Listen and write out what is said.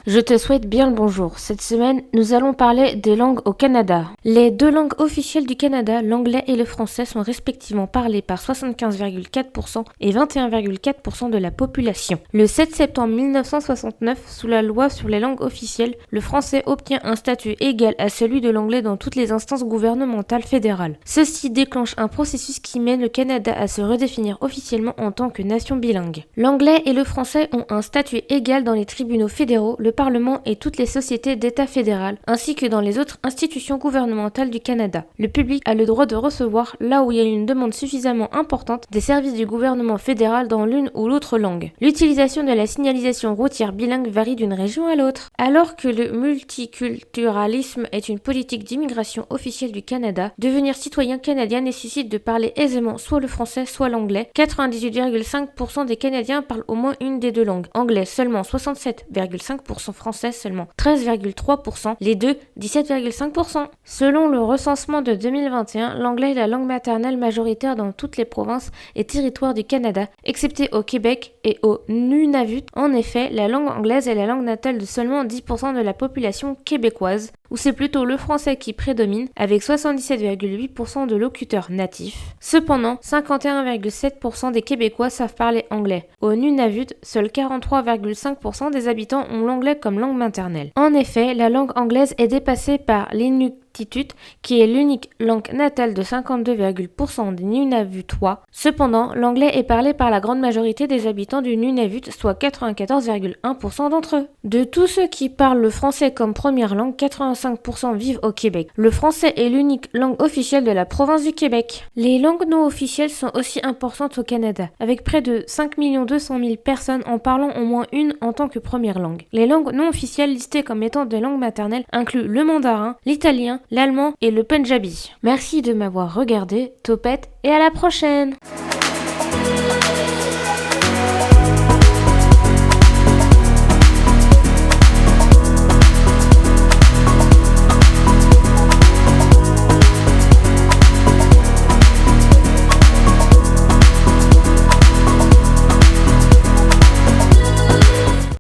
Je te souhaite bien le bonjour. Cette semaine, nous allons parler des langues au Canada. Les deux langues officielles du Canada, l'anglais et le français, sont respectivement parlées par 75,4% et 21,4% de la population. Le 7 septembre 1969, sous la loi sur les langues officielles, le français obtient un statut égal à celui de l'anglais dans toutes les instances gouvernementales fédérales. Ceci déclenche un processus qui mène le Canada à se redéfinir officiellement en tant que nation bilingue. L'anglais et le français ont un statut égal dans les tribunaux fédéraux, le Parlement et toutes les sociétés d'État fédéral, ainsi que dans les autres institutions gouvernementales du Canada. Le public a le droit de recevoir, là où il y a une demande suffisamment importante, des services du gouvernement fédéral dans l'une ou l'autre langue. L'utilisation de la signalisation routière bilingue varie d'une région à l'autre. Alors que le multiculturalisme est une politique d'immigration officielle du Canada, devenir citoyen canadien nécessite de parler aisément soit le français, soit l'anglais. 98,5% des Canadiens parlent au moins une des deux langues. Anglais seulement 67,5%, français seulement 13,3%, les deux 17,5%. Selon le recensement de 2021, l'anglais est la langue maternelle majoritaire dans toutes les provinces et territoires du Canada, excepté au Québec et au Nunavut. En effet, la langue anglaise est la langue natale de seulement 10% de la population québécoise, où c'est plutôt le français qui prédomine, avec 77,8% de locuteurs natifs. Cependant, 51,7% des Québécois savent parler anglais. Au Nunavut, seuls 43,5% des habitants ont l'anglais comme langue maternelle. En effet, la langue anglaise est dépassée par l'Inuktitut, qui est l'unique langue natale de 52,% des Nunavutois. Cependant, l'anglais est parlé par la grande majorité des habitants du Nunavut, soit 94,1% d'entre eux. De tous ceux qui parlent le français comme première langue, 85% vivent au Québec. Le français est l'unique langue officielle de la province du Québec. Les langues non officielles sont aussi importantes au Canada, avec près de 5 200 000 personnes en parlant au moins une en tant que première langue. Les langues non officielles listées comme étant des langues maternelles incluent le mandarin, l'italien, l'allemand et le punjabi. Merci de m'avoir regardé, Topette, et à la prochaine!